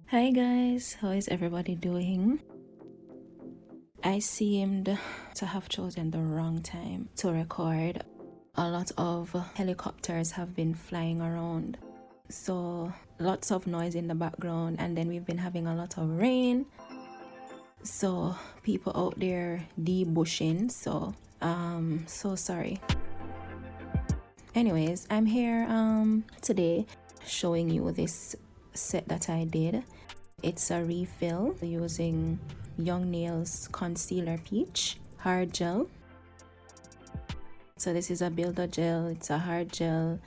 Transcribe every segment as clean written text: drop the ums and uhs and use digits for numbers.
Hi guys, how is everybody doing? I seemed to have chosen the wrong time to record. A lot of helicopters have been flying around, so lots of noise in the background, and then we've been having a lot of rain, so people out there debushing, so sorry. Anyways, I'm here today showing you this set that I did. It's a refill using Young Nails Concealer Peach Hard Gel. So this is a builder gel, it's a hard gel.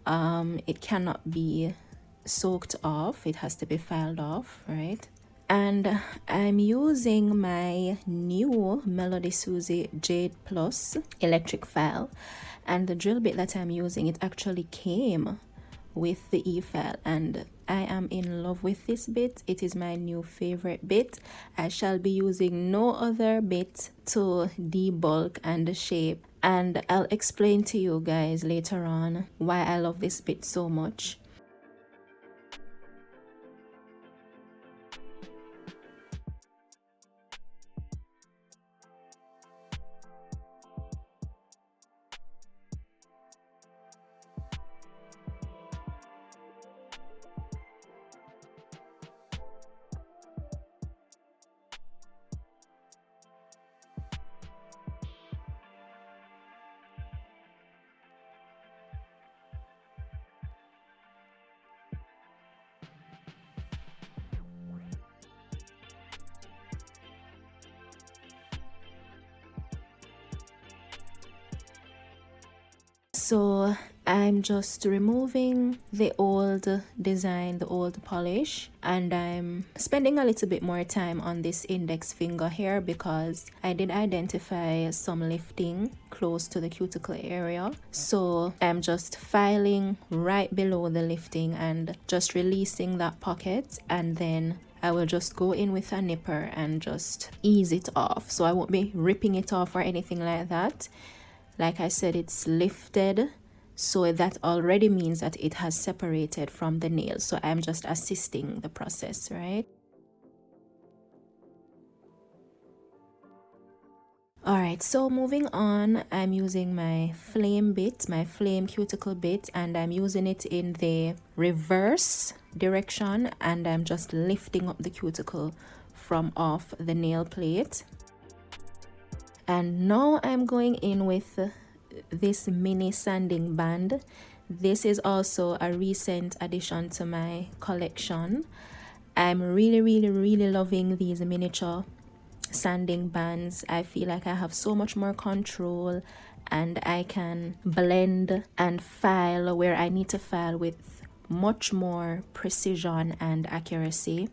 It cannot be soaked off, it has to be filed off, right? And I'm using my new Melody Susie Jade Plus electric file, and the drill bit that I'm using, it actually came with the e-file, and I am in love with this bit. It is my new favorite bit. I shall be using no other bit to debulk and shape, and I'll explain to you guys later on why I love this bit so much. So I'm just removing the old design, the old polish, and I'm spending a little bit more time on this index finger here because I did identify some lifting close to the cuticle area. So I'm just filing right below the lifting and just releasing that pocket, and then I will just go in with a nipper and just ease it off. So I won't be ripping it off or anything like that. Like I said, it's lifted, so that already means that it has separated from the nail. So I'm just assisting the process, right? Alright, so moving on, I'm using my flame bit, my flame cuticle bit, and I'm using it in the reverse direction, and I'm just lifting up the cuticle from off the nail plate. And now I'm going in with this mini sanding band. This is also a recent addition to my collection. I'm really loving these miniature sanding bands. I feel like I have so much more control, and I can blend and file where I need to file with much more precision and accuracy.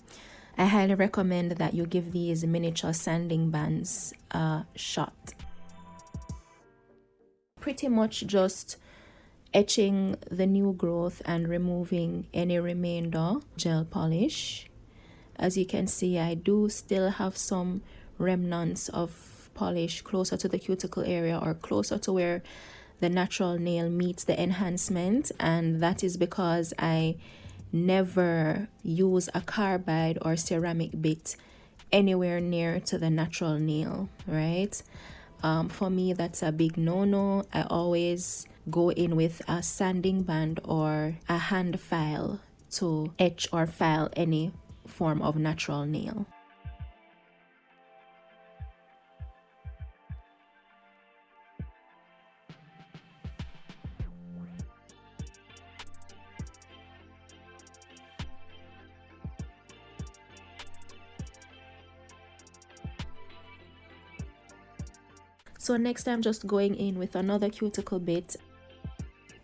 I highly recommend that you give these miniature sanding bands a shot. Pretty much just etching the new growth and removing any remainder gel polish. As you can see, I do still have some remnants of polish closer to the cuticle area or closer to where the natural nail meets the enhancement, and that is because I never use a carbide or ceramic bit anywhere near to the natural nail, right? For me, that's a big no-no. I always go in with a sanding band or a hand file to etch or file any form of natural nail. So next I'm just going in with another cuticle bit.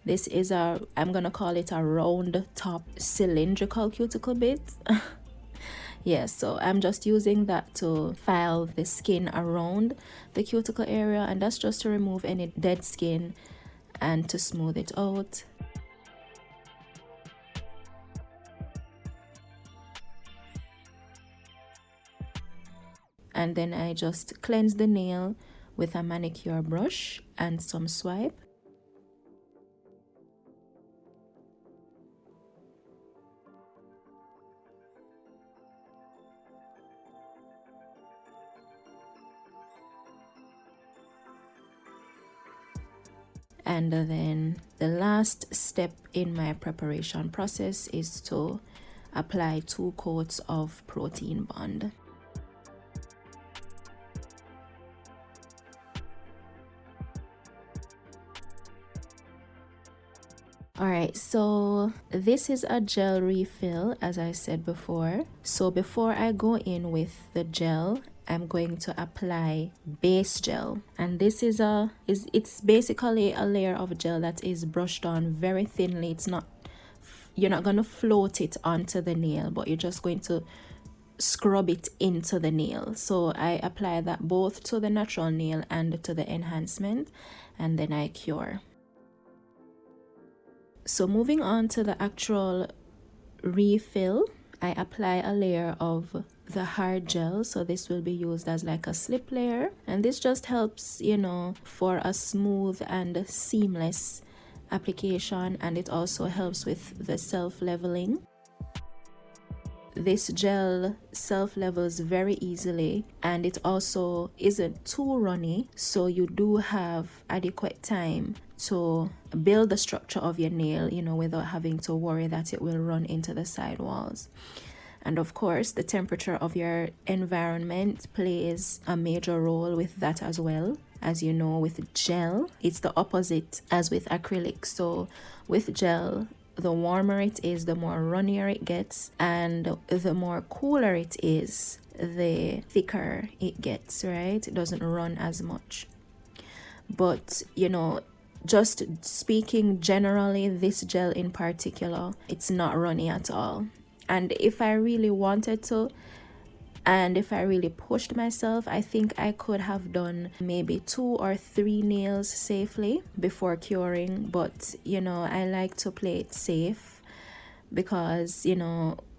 This is I'm gonna call it a round top cylindrical cuticle bit. Yes, so I'm just using that to file the skin around the cuticle area, and that's just to remove any dead skin and to smooth it out. And then I just cleanse the nail with a manicure brush and some swipe. And then the last step in my preparation process is to apply 2 coats of protein bond. Alright, so this is a gel refill, as I said before. So before I go in with the gel, I'm going to apply base gel. And this is it's basically a layer of gel that is brushed on very thinly. You're not going to float it onto the nail, but you're just going to scrub it into the nail. So I apply that both to the natural nail and to the enhancement, and then I cure. So moving on to the actual refill, I apply a layer of the hard gel. So this will be used as like a slip layer, and this just helps, for a smooth and seamless application, and it also helps with the self-leveling. This gel self-levels very easily, and it also isn't too runny, so you do have adequate time to build the structure of your nail, without having to worry that it will run into the side walls. And of course, the temperature of your environment plays a major role with that as well. As you know, with gel, it's the opposite as with acrylic. So with gel, the warmer it is, the more runnier it gets, and the more cooler it is, the thicker it gets, right? It doesn't run as much. But just speaking generally, this gel in particular, it's not runny at all. And if I really wanted to, and if I really pushed myself, I think I could have done maybe 2 or 3 nails safely before curing. But I like to play it safe, because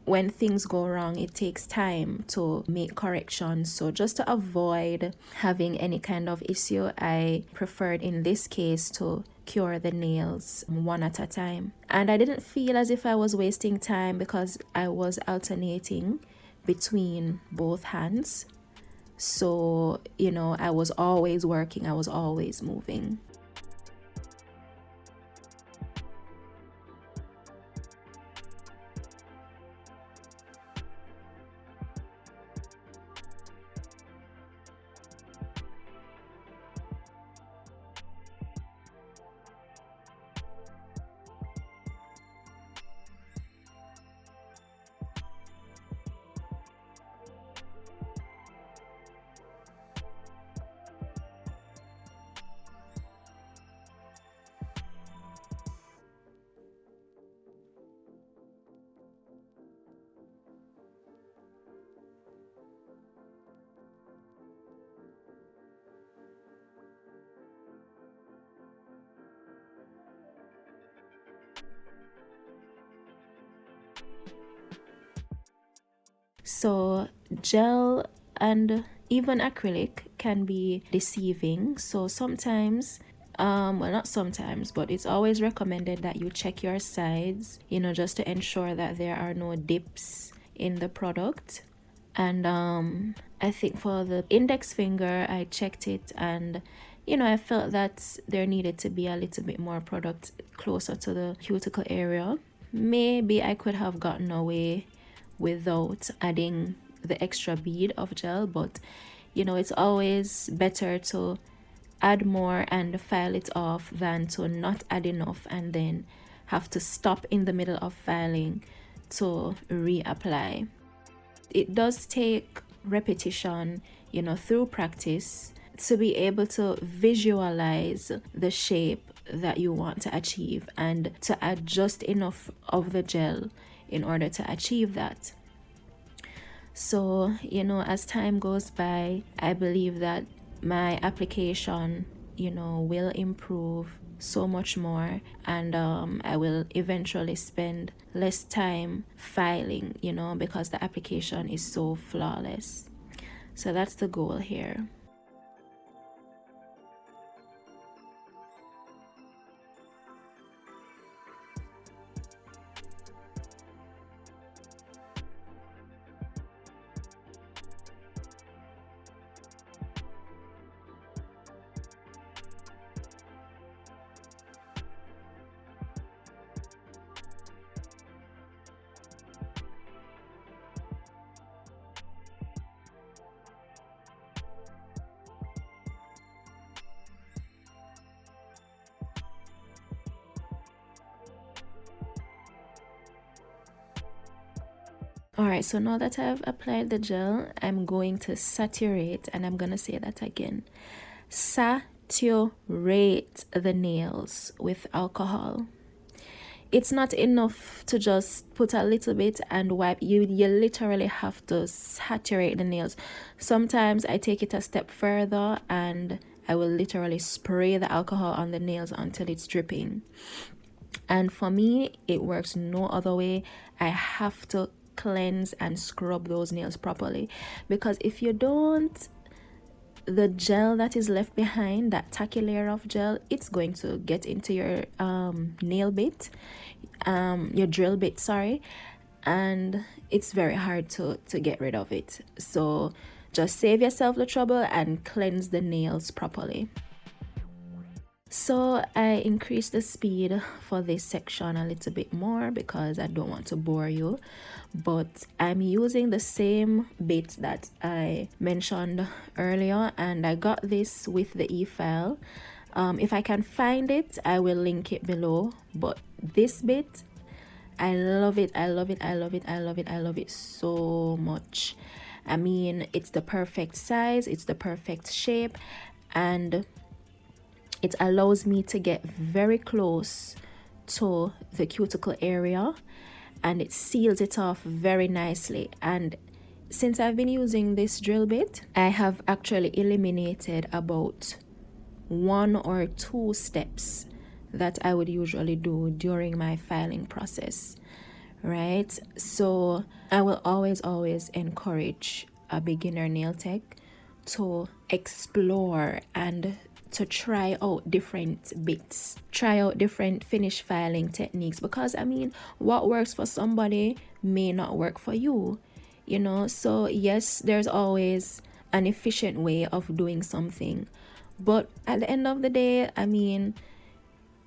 when things go wrong, it takes time to make corrections. So just to avoid having any kind of issue, I preferred in this case to cure the nails one at a time. And I didn't feel as if I was wasting time, because I was alternating between both hands. So I was always working, I was always moving. So gel and even acrylic can be deceiving. So sometimes, well, not sometimes, but it's always recommended that you check your sides, just to ensure that there are no dips in the product. And I think for the index finger, I checked it, and I felt that there needed to be a little bit more product closer to the cuticle area. Maybe I could have gotten away without adding the extra bead of gel, but it's always better to add more and file it off than to not add enough and then have to stop in the middle of filing to reapply. It does take repetition, through practice, to be able to visualize the shape that you want to achieve and to add just enough of the gel in order to achieve that. So, as time goes by, I believe that my application, will improve so much more, and I will eventually spend less time filing, because the application is so flawless. So that's the goal here. All right, so now that I've applied the gel, I'm going to saturate, and I'm going to say that again. Saturate the nails with alcohol. It's not enough to just put a little bit and wipe. You literally have to saturate the nails. Sometimes I take it a step further and I will literally spray the alcohol on the nails until it's dripping. And for me, it works no other way. I have to cleanse and scrub those nails properly, because if you don't, the gel that is left behind, that tacky layer of gel, it's going to get into your nail bit, your drill bit, sorry, and it's very hard to get rid of it. So just save yourself the trouble and cleanse the nails properly. So I increased the speed for this section a little bit more because I don't want to bore you, but I'm using the same bit that I mentioned earlier, and I got this with the e-file. If I can find it, I will link it below, but this bit, I love it. I love it. I love it. I love it. I love it so much. I mean, it's the perfect size, it's the perfect shape, and it allows me to get very close to the cuticle area, and it seals it off very nicely. And since I've been using this drill bit, I have actually eliminated about 1 or 2 steps that I would usually do during my filing process, right? So I will always encourage a beginner nail tech to explore and to try out different bits, try out different finish filing techniques, because I mean, what works for somebody may not work for you, you know. So yes, there's always an efficient way of doing something, but at the end of the day, I mean,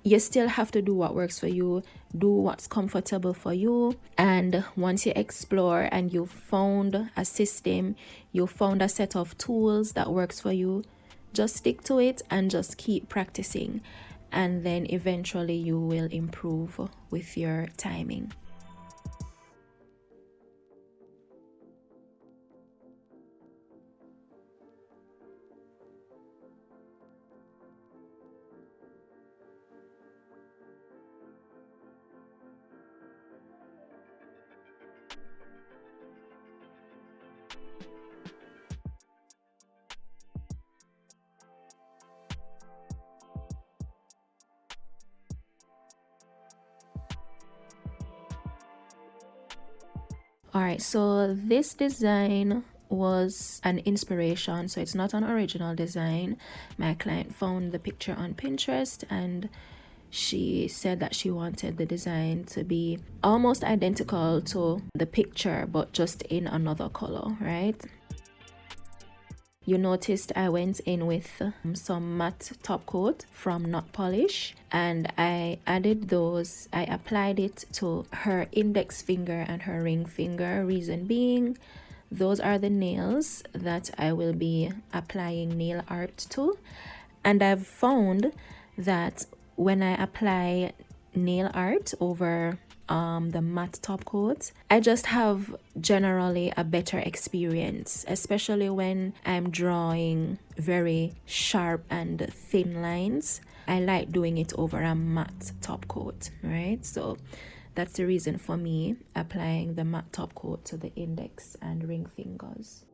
you still have to do what works for you, do what's comfortable for you. And once you explore and you found a system, you found a set of tools that works for you, just stick to it and just keep practicing, and then eventually you will improve with your timing. All right, so this design was an inspiration, so it's not an original design. My client found the picture on Pinterest and she said that she wanted the design to be almost identical to the picture but just in another color, right? You noticed I went in with some matte top coat from Not Polish, and I added those. I applied it to her index finger and her ring finger. Reason being, those are the nails that I will be applying nail art to. And I've found that when I apply nail art over the matte top coat, I just have generally a better experience, especially when I'm drawing very sharp and thin lines. I like doing it over a matte top coat, right? So that's the reason for me applying the matte top coat to the index and ring fingers.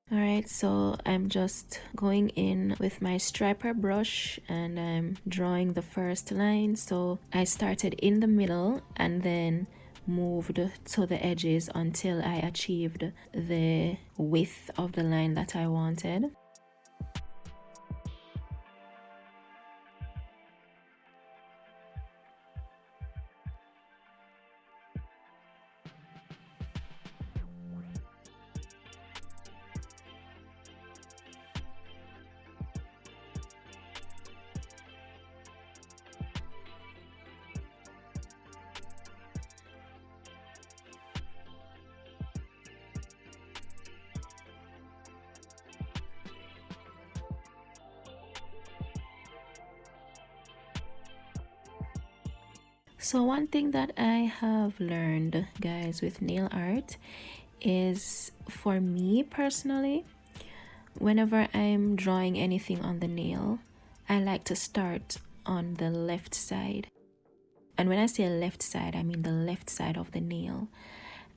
Alright, so I'm just going in with my striper brush and I'm drawing the first line. So I started in the middle and then moved to the edges until I achieved the width of the line that I wanted. So one thing that I have learned, guys, with nail art is, for me personally, whenever I'm drawing anything on the nail, I like to start on the left side. And when I say left side, I mean the left side of the nail.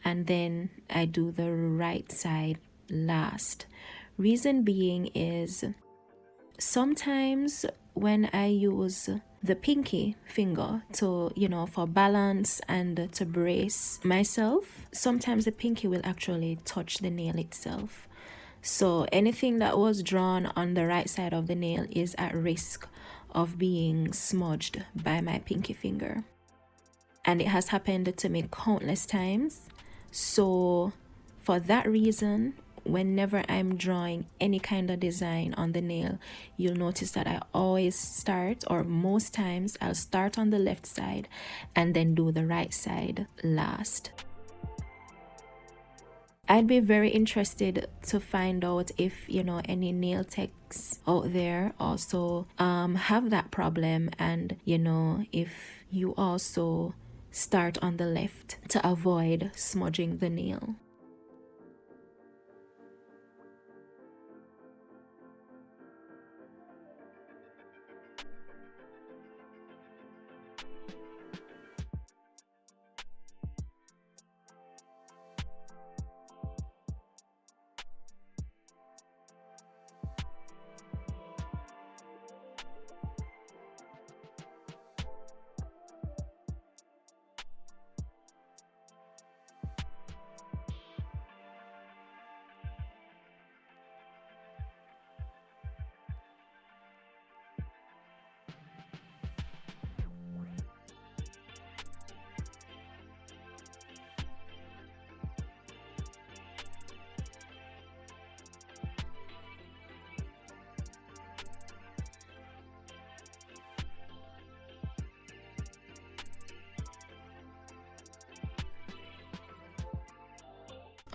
And then I do the right side last. Reason being is, sometimes when I use the pinky finger to, for balance and to brace myself, sometimes the pinky will actually touch the nail itself. So anything that was drawn on the right side of the nail is at risk of being smudged by my pinky finger. And it has happened to me countless times. So for that reason, whenever I'm drawing any kind of design on the nail, you'll notice that I always start, or most times I'll start on the left side and then do the right side last. I'd be very interested to find out if any nail techs out there also have that problem, and if you also start on the left to avoid smudging the nail.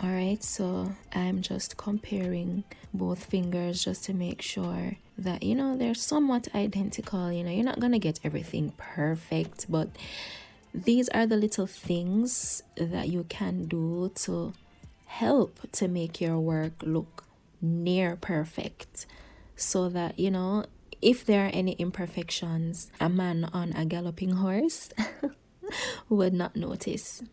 Alright, so I'm just comparing both fingers just to make sure that they're somewhat identical. You're not gonna get everything perfect, but these are the little things that you can do to help to make your work look near perfect, so that if there are any imperfections, a man on a galloping horse would not notice.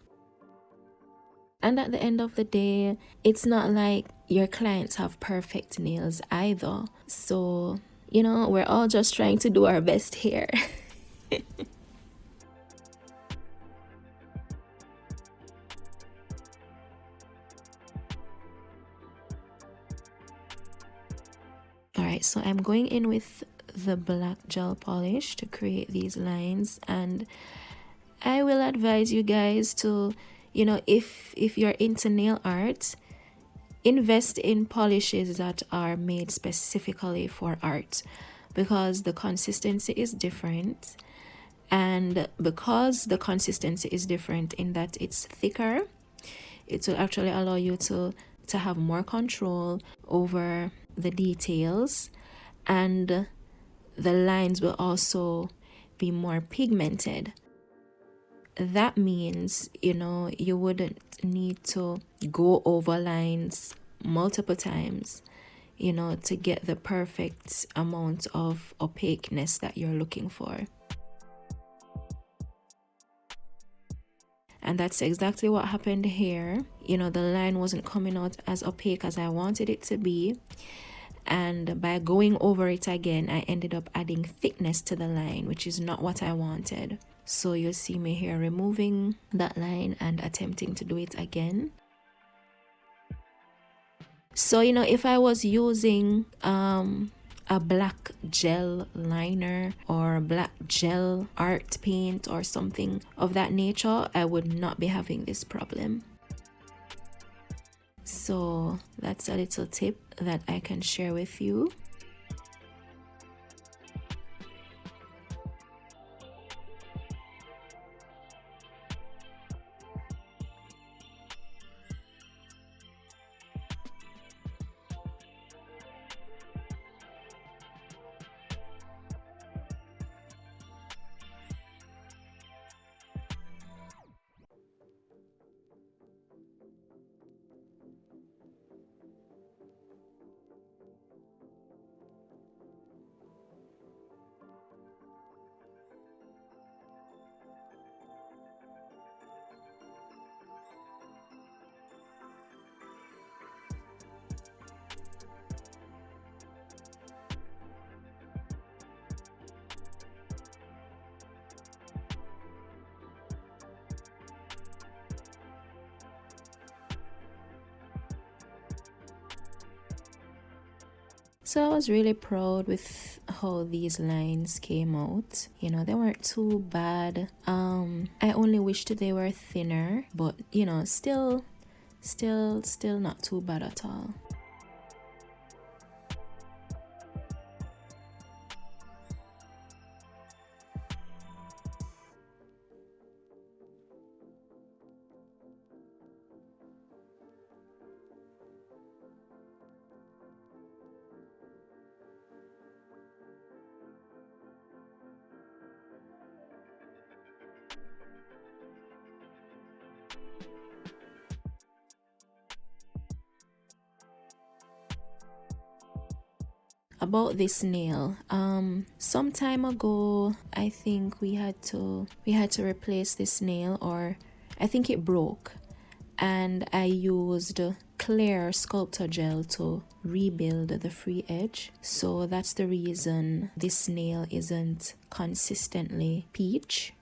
And at the end of the day, it's not like your clients have perfect nails either. So, we're all just trying to do our best here. Alright, so I'm going in with the black gel polish to create these lines, and I will advise you guys to, if you're into nail art, invest in polishes that are made specifically for art, because the consistency is different. And because the consistency is different in that it's thicker, it will actually allow you to have more control over the details, and the lines will also be more pigmented. That means you wouldn't need to go over lines multiple times to get the perfect amount of opaqueness that you're looking for. And that's exactly what happened here. You know, the line wasn't coming out as opaque as I wanted it to be. And by going over it again, I ended up adding thickness to the line, which is not what I wanted. So you'll see me here removing that line and attempting to do it again. So, you know, if I was using a black gel liner or black gel art paint or something of that nature, I would not be having this problem. So that's a little tip that I can share with you. So I was really proud with how these lines came out. You know, they weren't too bad. I only wished they were thinner, but you know, still not too bad at all. About this nail, some time ago I think we had to replace this nail, or I think it broke, and I used clear sculptor gel to rebuild the free edge. So that's the reason this nail isn't consistently peach.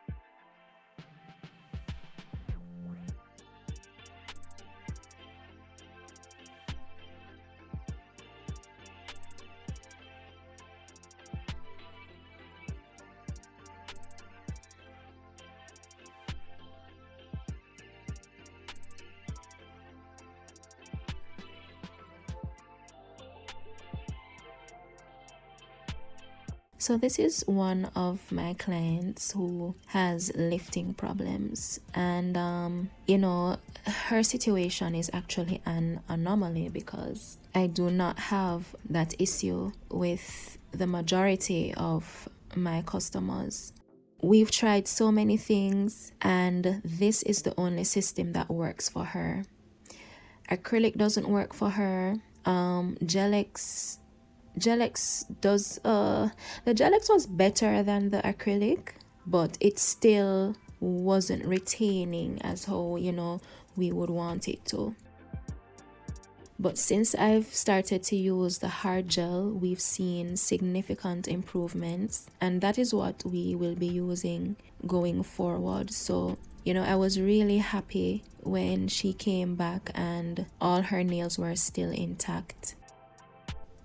So this is one of my clients who has lifting problems, and you know, her situation is actually an anomaly because I do not have that issue with the majority of my customers. We've tried so many things, and this is the only system that works for her. Acrylic doesn't work for her. Gel-X does the Gel-X was better than the acrylic, but it still wasn't retaining as how, you know, we would want it to. But since I've started to use the hard gel, we've seen significant improvements, and that is what we will be using going forward. So, you know, I was really happy when she came back and all her nails were still intact.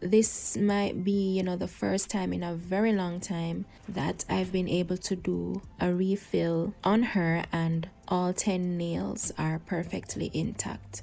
This might be, you know, the first time in a very long time that I've been able to do a refill on her and all 10 nails are perfectly intact.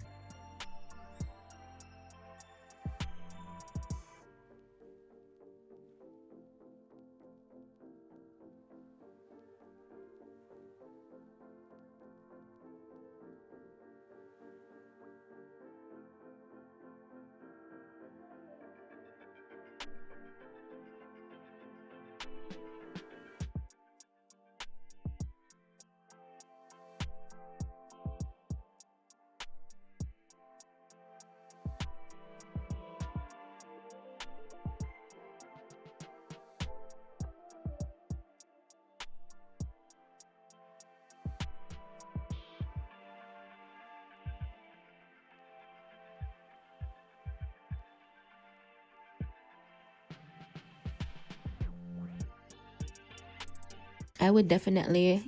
I would definitely,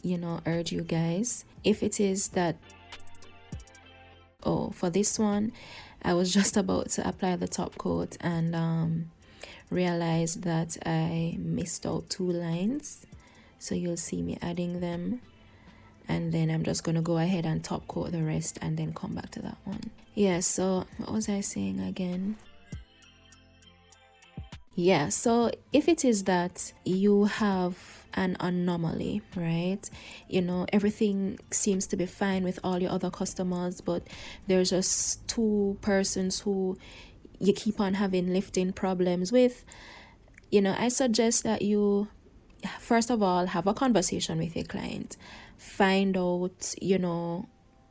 urge you guys, if it is that, oh, for this one, I was just about to apply the top coat and realized that I missed out 2 lines. So you'll see me adding them. And then I'm just going to go ahead and top coat the rest and then come back to that one. Yeah, so what was I saying again? Yeah, so if it is that you have an anomaly, right? Everything seems to be fine with all your other customers, but there's just 2 persons who you keep on having lifting problems with. I suggest that you, first of all, have a conversation with your client. Find out,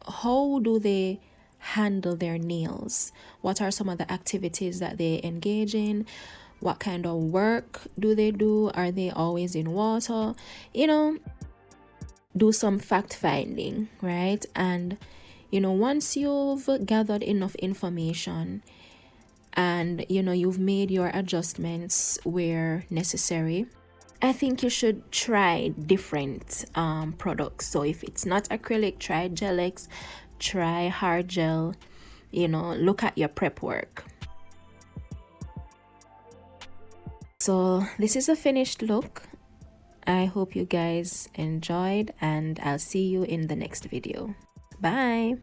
how do they handle their nails? What are some of the activities that they engage in? What kind of work do they do? Are they always in water? Do some fact finding, right? And once you've gathered enough information and you've made your adjustments where necessary, I think you should try different products. So if it's not acrylic, try Gel-X, try hard gel. Look at your prep work. So this is a finished look. I hope you guys enjoyed, and I'll see you in the next video. Bye.